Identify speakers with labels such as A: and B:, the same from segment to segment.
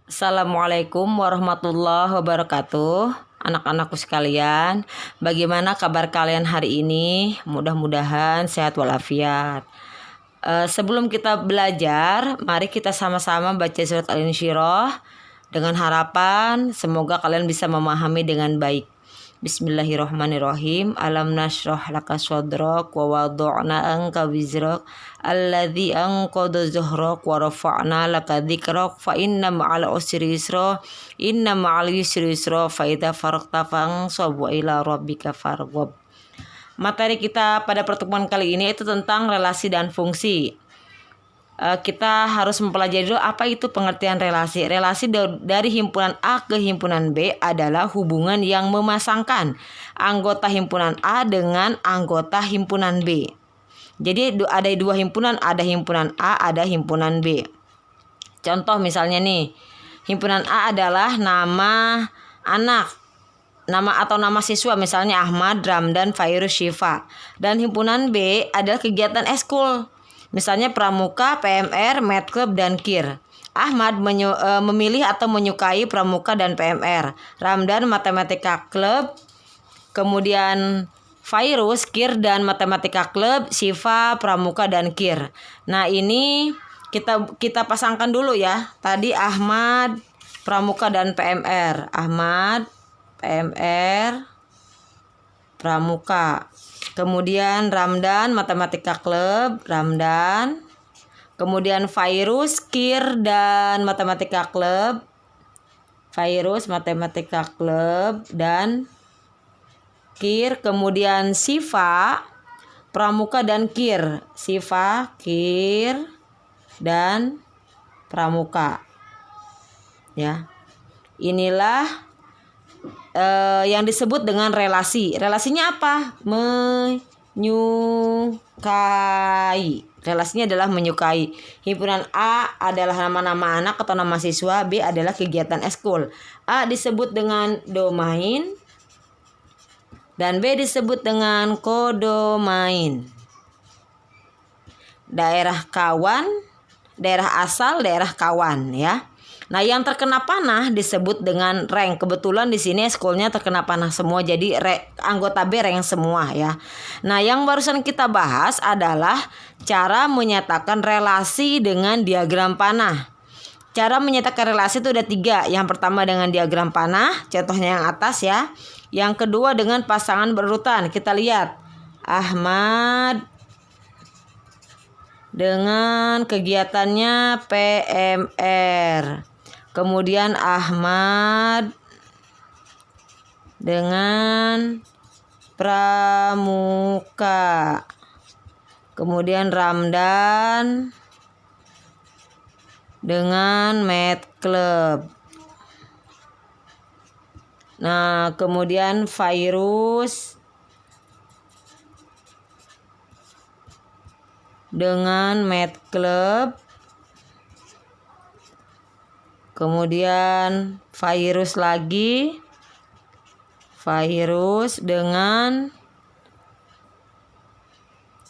A: Assalamualaikum warahmatullahi wabarakatuh. Anak-anakku sekalian, bagaimana kabar kalian hari ini? Mudah-mudahan sehat walafiat. Sebelum kita belajar, mari kita sama-sama baca surat Al-Insyirah dengan harapan semoga kalian bisa memahami dengan baik. Bismillahirrahmanirrahim. Alam nashrah laka sadrak wa wada'na anka wizrak alladzi anqadha zuhrak wa rafa'na laka dzikrak fa inna ma'al usri yusra inna ma'al yusri yusra fa idza faragta fansab wa ila rabbika farghab. Materi kita pada pertemuan kali ini itu tentang relasi dan fungsi. Kita harus mempelajari dulu apa itu pengertian relasi. Relasi dari himpunan A ke himpunan B adalah hubungan yang memasangkan anggota himpunan A dengan anggota himpunan B. Jadi ada dua himpunan, ada himpunan A, ada himpunan B. Contoh misalnya nih, himpunan A adalah nama anak, nama atau nama siswa, misalnya Ahmad, Ramdan, Fairuz, Syifa. Dan himpunan B adalah kegiatan eskul, misalnya pramuka, PMR, Math Club, dan KIR. Ahmad memilih atau menyukai pramuka dan PMR. Ramdan matematika club. Kemudian Fairuz KIR dan matematika club. Syifa pramuka dan KIR. Nah ini kita pasangkan dulu ya. Tadi Ahmad pramuka dan PMR. Ahmad PMR pramuka. Kemudian Ramdan matematika klub, Ramdan. Kemudian Fairuz KIR dan matematika klub, Fairuz matematika klub dan KIR. Kemudian Syifa pramuka dan KIR, Syifa KIR dan pramuka. Ya, inilah yang disebut dengan relasi. Relasinya apa? Menyukai. Relasinya adalah menyukai. Himpunan A adalah nama-nama anak atau nama siswa. B adalah kegiatan eskul. A disebut dengan domain dan B disebut dengan kodomain. Daerah kawan, daerah asal, daerah kawan ya. Nah, yang terkena panah disebut dengan rank. Kebetulan di sini eskulnya terkena panah semua, jadi anggota B rank semua ya. Nah, yang barusan kita bahas adalah cara menyatakan relasi dengan diagram panah. Cara menyatakan relasi itu ada 3. Yang pertama dengan diagram panah, contohnya yang atas ya. Yang kedua dengan pasangan berurutan. Kita lihat Ahmad dengan kegiatannya PMR. Kemudian Ahmad dengan pramuka. Kemudian Ramdan dengan Math Club. Nah, kemudian Fairuz dengan Math Club. Kemudian Fairuz lagi, Fairuz dengan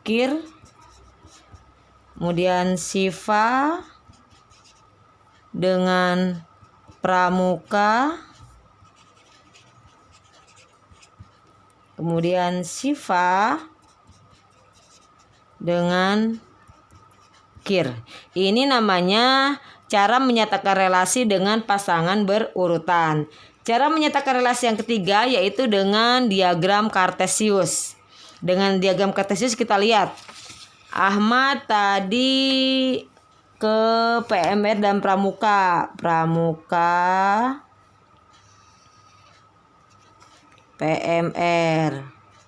A: KIR. Kemudian Syifa dengan pramuka. Kemudian Syifa dengan KIR. Ini namanya cara menyatakan relasi dengan pasangan berurutan. Cara menyatakan relasi yang ketiga yaitu dengan diagram Kartesius. Dengan diagram Kartesius kita lihat Ahmad tadi ke PMR dan pramuka. Pramuka PMR.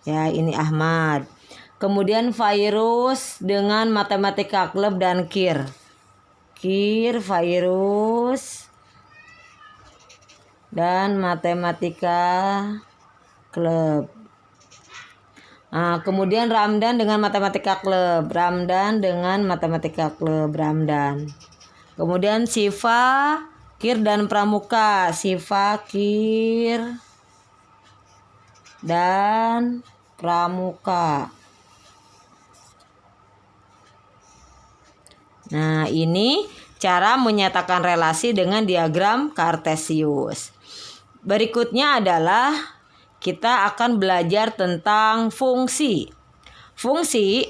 A: Ya, ini Ahmad. Kemudian Fairuz dengan matematika klub dan KIR. KIR, Fairuz dan matematika klub. Nah, kemudian Ramdan dengan matematika klub, Ramdan dengan matematika klub, Ramdan. Kemudian Syifa, KIR dan pramuka, Syifa, KIR dan pramuka. Nah, ini cara menyatakan relasi dengan diagram Kartesius. Berikutnya adalah kita akan belajar tentang fungsi. Fungsi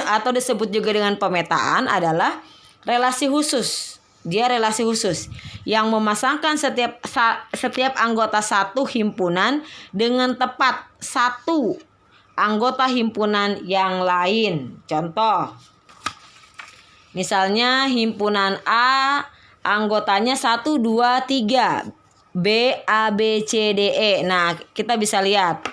A: atau disebut juga dengan pemetaan adalah relasi khusus. Dia relasi khusus yang memasangkan setiap anggota satu himpunan dengan tepat satu anggota himpunan yang lain. Contoh, misalnya himpunan A anggotanya 1, 2, 3. B, A, B, C, D, E. Nah, kita bisa lihat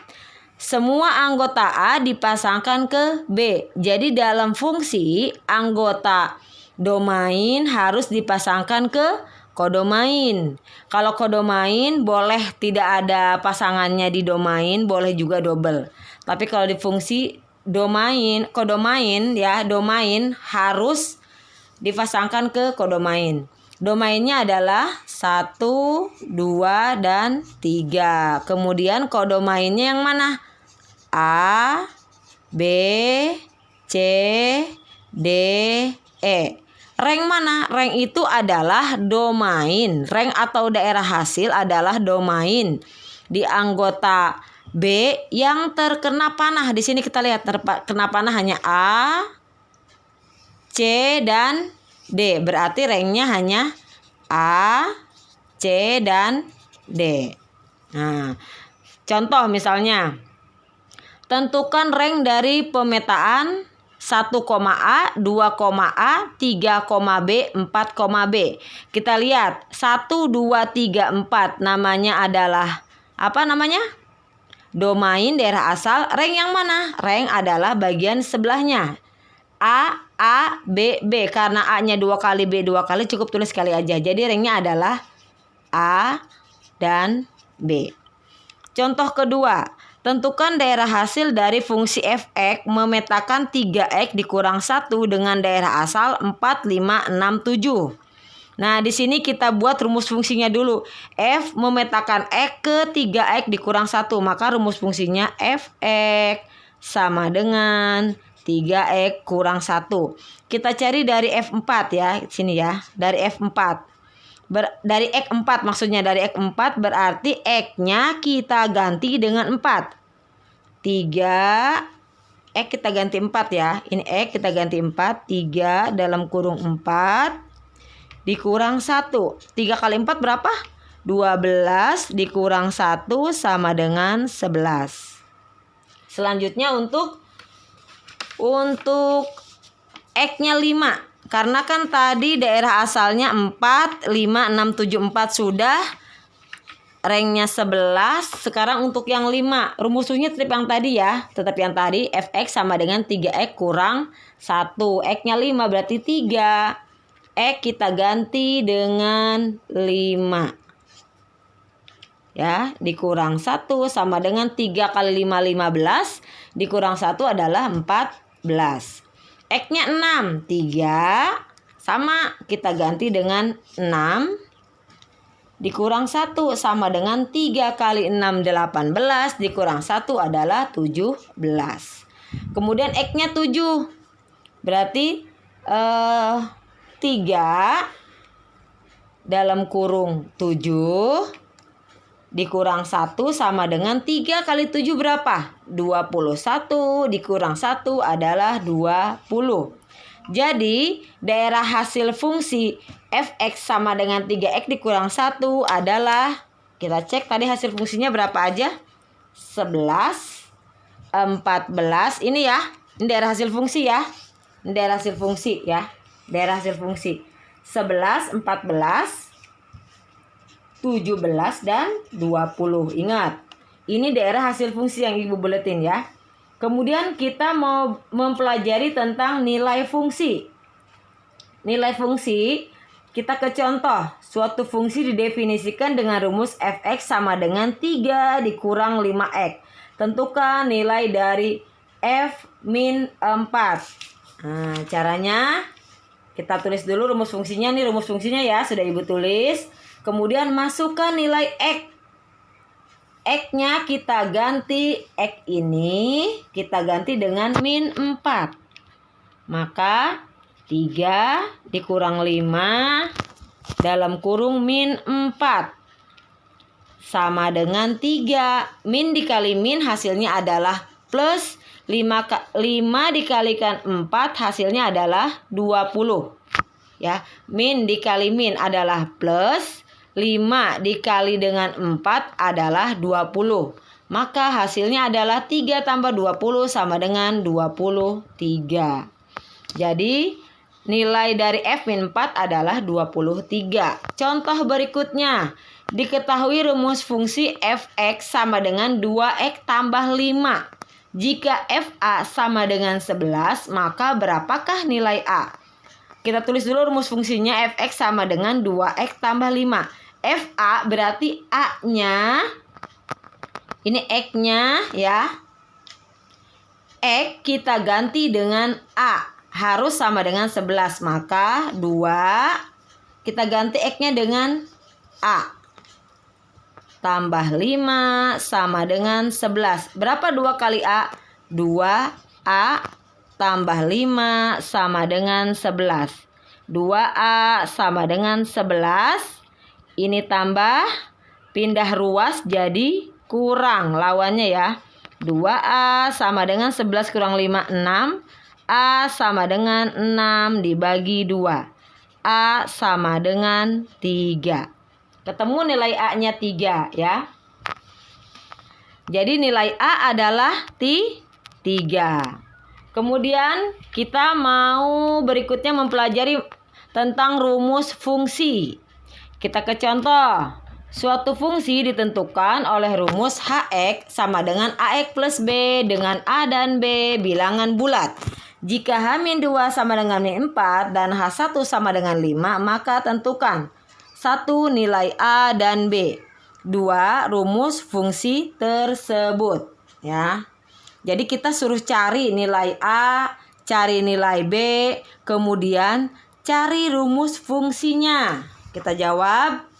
A: semua anggota A dipasangkan ke B. Jadi dalam fungsi anggota domain harus dipasangkan ke kodomain. Kalau kodomain boleh tidak ada pasangannya di domain, boleh juga double. Tapi kalau di fungsi domain, kodomain ya, domain harus dipasangkan ke kodomain. Domainnya adalah 1, 2, dan 3. Kemudian kodomainnya yang mana? A, B, C, D, E. Rank mana? Rank itu adalah domain. Rank atau daerah hasil adalah domain di anggota B yang terkena panah. Di sini kita lihat terkena panah hanya A, C, dan D. Berarti ranknya hanya A, C, dan D. Nah, contoh misalnya, tentukan rank dari pemetaan 1, A, 2, A, 3, B, 4, B. Kita lihat 1, 2, 3, 4 namanya adalah apa namanya? Domain daerah asal. Rank yang mana? Rank adalah bagian sebelahnya. A, B, B. Karena A-nya 2 kali, B 2 kali, cukup tulis sekali aja. Jadi ranknya adalah A dan B. Contoh kedua, tentukan daerah hasil dari fungsi f(x) memetakan 3x dikurang 1 dengan daerah asal 4, 5, 6, 7. Nah, di sini kita buat rumus fungsinya dulu. F memetakan x ke 3x dikurang 1. Maka rumus fungsinya f(x) sama dengan 3x kurang 1. Kita cari dari f4 ya, sini ya, dari f4. Dari X4 maksudnya, dari X4 berarti X-nya kita ganti dengan 4. 3 X kita ganti 4 ya. Ini X kita ganti 4. 3 dalam kurung 4 dikurang 1. 3 kali 4 berapa? 12 dikurang 1 sama dengan 11. Selanjutnya untuk X-nya 5. Karena kan tadi daerah asalnya 4, 5, 6, 7, 4 sudah. Ranknya 11. Sekarang untuk yang 5. Rumusnya tetap yang tadi ya. Tetap yang tadi. Fx sama dengan 3x kurang 1. X-nya 5 berarti 3. X kita ganti dengan 5. Ya, dikurang 1 sama dengan 3 kali 5, 15. Dikurang 1 adalah 14. X-nya 6, 3 sama kita ganti dengan 6 dikurang 1 sama dengan 3 kali 6, 18 dikurang 1 adalah 17. Kemudian X-nya 7 berarti 3 dalam kurung 7 dikurang 1 sama dengan 3 kali 7 berapa? 21 dikurang 1 adalah 20. Jadi daerah hasil fungsi fx sama dengan 3x dikurang 1 adalah, kita cek tadi hasil fungsinya berapa aja? 11, 14. Ini ya, ini daerah hasil fungsi ya. Ini daerah hasil fungsi ya. Daerah hasil fungsi 11, 14, 17 dan 20. Ingat, ini daerah hasil fungsi yang Ibu buletin ya. Kemudian kita mau mempelajari tentang nilai fungsi. Nilai fungsi, kita ke contoh. Suatu fungsi didefinisikan dengan rumus fx sama dengan 3 dikurang 5x. Tentukan nilai dari f min 4. Nah, caranya kita tulis dulu rumus fungsinya. Nih rumus fungsinya ya, sudah Ibu tulis. Kemudian masukkan nilai X. X-nya kita ganti, X ini kita ganti dengan min 4. Maka 3 dikurang 5 dalam kurung min 4 sama dengan 3. Min dikali min hasilnya adalah plus 5 dikalikan 4 hasilnya adalah 20. Ya, min dikali min adalah plus 5 dikali dengan 4 adalah 20. Maka hasilnya adalah 3 tambah 20 sama dengan 23. Jadi nilai dari F-4 adalah 23. Contoh berikutnya. Diketahui rumus fungsi f(x) sama dengan 2x tambah 5. Jika fa sama dengan 11, maka berapakah nilai a? Kita tulis dulu rumus fungsinya f(x) sama dengan 2x tambah 5. Fa berarti a-nya, ini x-nya ya. X kita ganti dengan a. Harus sama dengan 11. Maka 2 kita ganti x-nya dengan a. Tambah 5 sama dengan 11. Berapa 2 kali a? 2a tambah 5 sama dengan 11. 2a sama dengan 11. Ini tambah, pindah ruas jadi kurang lawannya ya. 2a sama dengan 11 kurang 5, 6. A sama dengan 6 dibagi 2. A sama dengan 3. Ketemu nilai A-nya 3 ya. Jadi nilai A adalah 3. Kemudian kita mau berikutnya mempelajari tentang rumus fungsi. Kita ke contoh. Suatu fungsi ditentukan oleh rumus Hx sama dengan Ax plus B dengan A dan B bilangan bulat. Jika H-2 sama dengan min 4 dan H1 sama dengan 5, maka tentukan 1 nilai A dan B. 2 rumus fungsi tersebut ya. Jadi kita suruh cari nilai A, cari nilai B, kemudian cari rumus fungsinya. Kita jawab.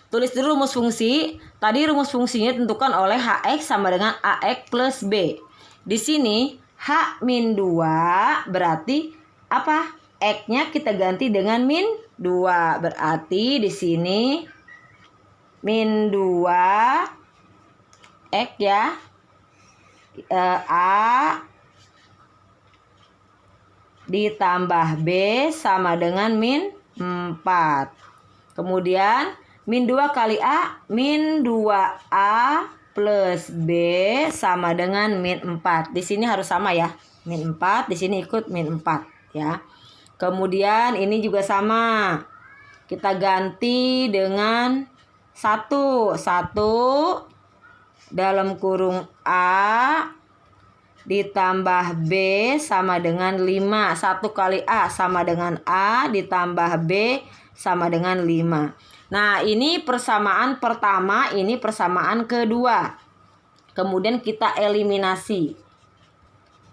A: Tulis dulu rumus fungsi. Tadi rumus fungsinya ditentukan oleh Hx sama dengan Ax plus B. Di sini H-2 berarti apa? X-nya kita ganti dengan min 2. Berarti di sini min 2 X ya. A ditambah B sama dengan min 4. Kemudian min 2 kali A, min 2A plus B sama dengan min 4. Di sini harus sama ya. Min 4, di sini ikut min 4 ya. Kemudian ini juga sama. Kita ganti dengan 1 dalam kurung A ditambah B sama dengan 5. 1 kali A sama dengan A ditambah B sama dengan 5. Nah, ini persamaan pertama, ini persamaan kedua. Kemudian kita eliminasi.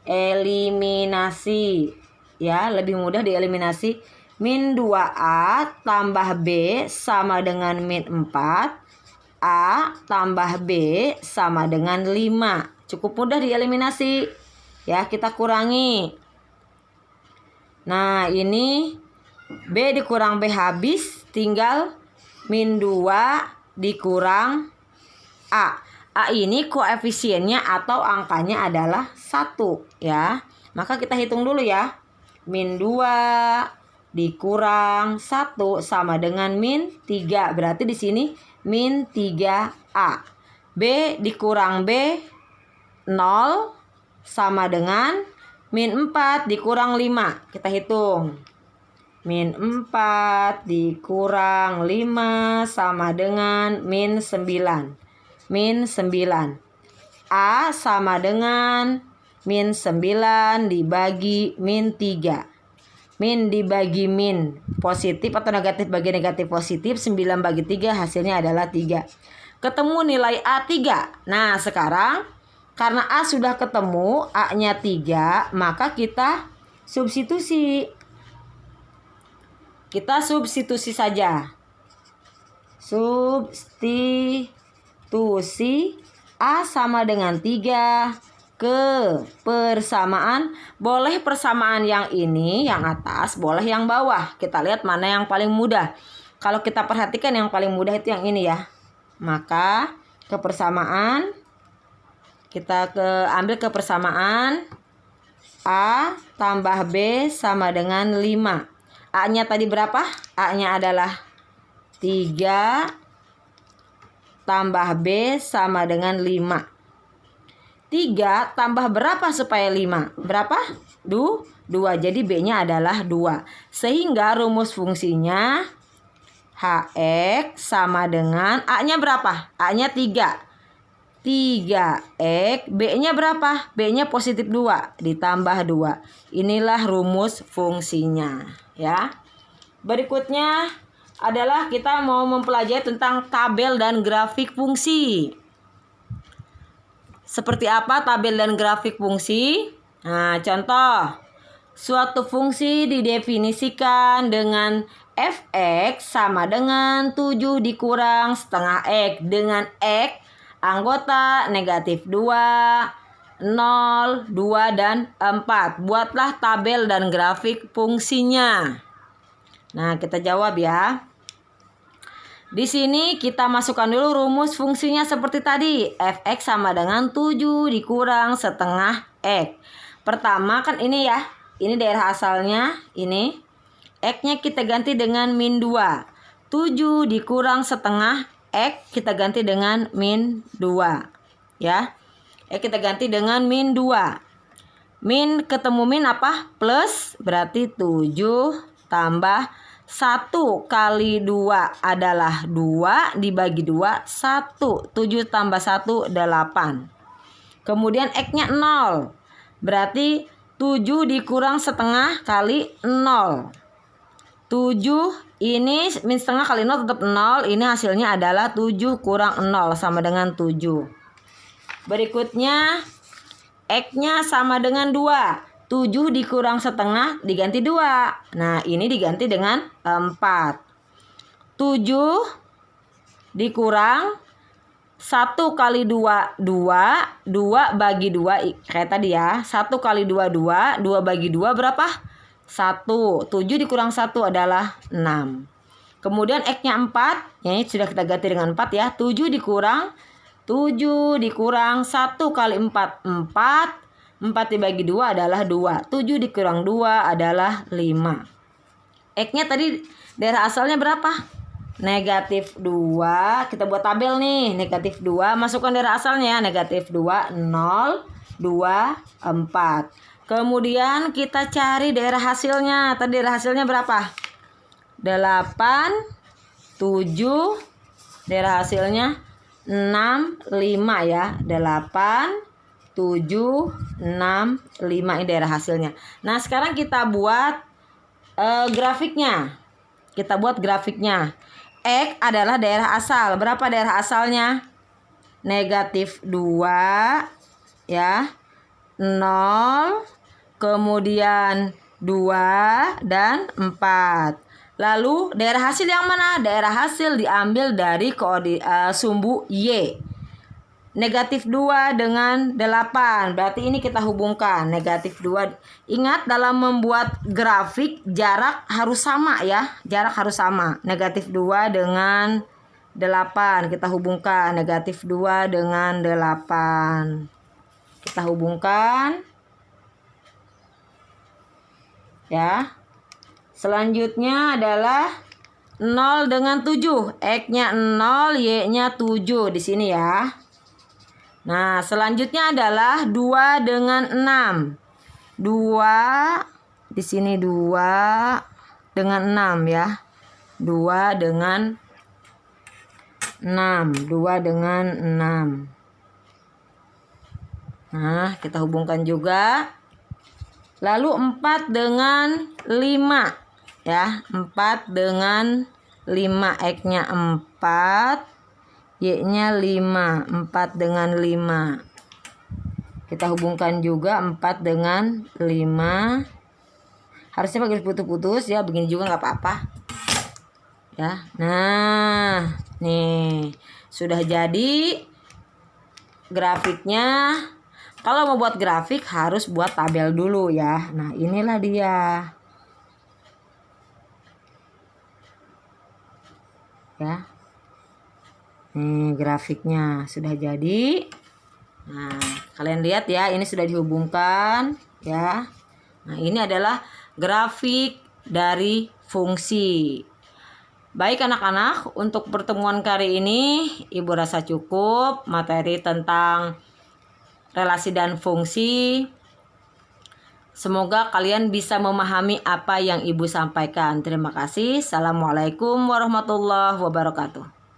A: Eliminasi. Ya, lebih mudah dieliminasi. Min 2A tambah B sama dengan min 4. A tambah B sama dengan 5. Cukup mudah dieliminasi. Ya, kita kurangi. Nah, ini B dikurang B habis, tinggal min 2 dikurang A. A ini koefisiennya atau angkanya adalah 1 ya. Maka kita hitung dulu ya. Min 2 dikurang 1 sama dengan min 3. Berarti di sini min 3A. B dikurang B 0 sama dengan min 4 dikurang 5. Kita hitung. Min 4 dikurang 5 sama dengan min 9. Min 9. A sama dengan min 9 dibagi min 3. Min dibagi min. Positif atau negatif bagi negatif positif. 9 bagi 3 hasilnya adalah 3. Ketemu nilai A 3. Nah, sekarang karena A sudah ketemu, A-nya 3, maka kita substitusi. Kita substitusi saja. Substitusi A sama dengan 3, ke persamaan. Boleh persamaan yang ini, yang atas, boleh yang bawah. Kita lihat mana yang paling mudah. Kalau kita perhatikan yang paling mudah itu yang ini ya. Maka ke persamaan, kita ambil ke persamaan A tambah B sama dengan 5. A-nya tadi berapa? A-nya adalah 3 tambah B sama dengan 5. 3 tambah berapa supaya 5? Berapa? 2. Jadi B-nya adalah 2. Sehingga rumus fungsinya HX sama dengan A-nya berapa? A-nya 3. 3X, B-nya berapa? B-nya positif 2 ditambah 2. Inilah rumus fungsinya ya. Berikutnya adalah kita mau mempelajari tentang tabel dan grafik fungsi. Seperti apa tabel dan grafik fungsi? Nah, contoh. Suatu fungsi didefinisikan dengan fx sama dengan 7 dikurang setengah x dengan x anggota negatif 2, 0, 2, dan 4. Buatlah tabel dan grafik fungsinya. Nah, kita jawab ya. Di sini kita masukkan dulu rumus fungsinya seperti tadi. Fx sama dengan 7 dikurang setengah x. Pertama kan ini ya. Ini daerah asalnya. Ini. X-nya kita ganti dengan min 2. 7 dikurang setengah X kita ganti dengan min 2 ya. X kita ganti dengan min 2. Min ketemu min apa? Plus, berarti 7 tambah 1 kali 2 adalah 2 dibagi 2 1. 7 tambah 1 8. Kemudian X-nya 0. Berarti 7 dikurang setengah kali 0. 7 ini min setengah kali 0 tetap 0. Ini hasilnya adalah 7 kurang 0 sama dengan 7. Berikutnya X-nya sama dengan 2. 7 dikurang setengah diganti 2. Nah, ini diganti dengan 4. 7 dikurang 1 kali 2 2. 2 bagi 2 kayak tadi ya. 1 kali 2 2. 2 bagi 2 berapa? 1. 7 dikurang 1 adalah 6. Kemudian X-nya 4. Ya, ini sudah kita ganti dengan 4 ya. 7 dikurang 1 kali 4 4. 4 dibagi 2 adalah 2. 7 dikurang 2 adalah 5. X-nya tadi daerah asalnya berapa? Negatif 2. Kita buat tabel nih. Negatif 2. Masukkan daerah asalnya ya. Negatif 2, 0, 2, 4. Kemudian kita cari daerah hasilnya. Tadi daerah hasilnya berapa? 8, 7. Daerah hasilnya 6, 5 ya. 8, 7, 6, 5. Ini daerah hasilnya. Nah, sekarang kita buat grafiknya. Kita buat grafiknya. X adalah daerah asal. Berapa daerah asalnya? Negatif 2 ya. 0, kemudian 2 dan 4. Lalu daerah hasil yang mana? Daerah hasil diambil dari sumbu Y. Negatif 2 dengan 8. Berarti ini kita hubungkan. Negatif 2. Ingat dalam membuat grafik jarak harus sama ya. Jarak harus sama. Negatif 2 dengan 8. Kita hubungkan. Negatif 2 dengan 8. Kita hubungkan. Ya. Selanjutnya adalah 0 dengan 7. X-nya 0, Y-nya 7 di sini ya. Nah, selanjutnya adalah 2 dengan 6. 2 di sini 2 dengan 6 ya. 2 dengan 6. 2 dengan 6. Nah, kita hubungkan juga. Lalu 4 dengan 5 ya. 4 dengan 5. X-nya 4, Y-nya 5. 4 dengan 5. Kita hubungkan juga 4 dengan 5. Harusnya pakai putus-putus ya. Begini juga nggak apa-apa ya. Nah, nih sudah jadi grafiknya. Kalau mau buat grafik harus buat tabel dulu ya. Nah, inilah dia. Ya. Nih, grafiknya sudah jadi. Nah, kalian lihat ya, ini sudah dihubungkan ya. Nah, ini adalah grafik dari fungsi. Baik anak-anak, untuk pertemuan kali ini Ibu rasa cukup materi tentang relasi dan fungsi. Semoga kalian bisa memahami apa yang Ibu sampaikan. Terima kasih. Assalamualaikum warahmatullahi wabarakatuh.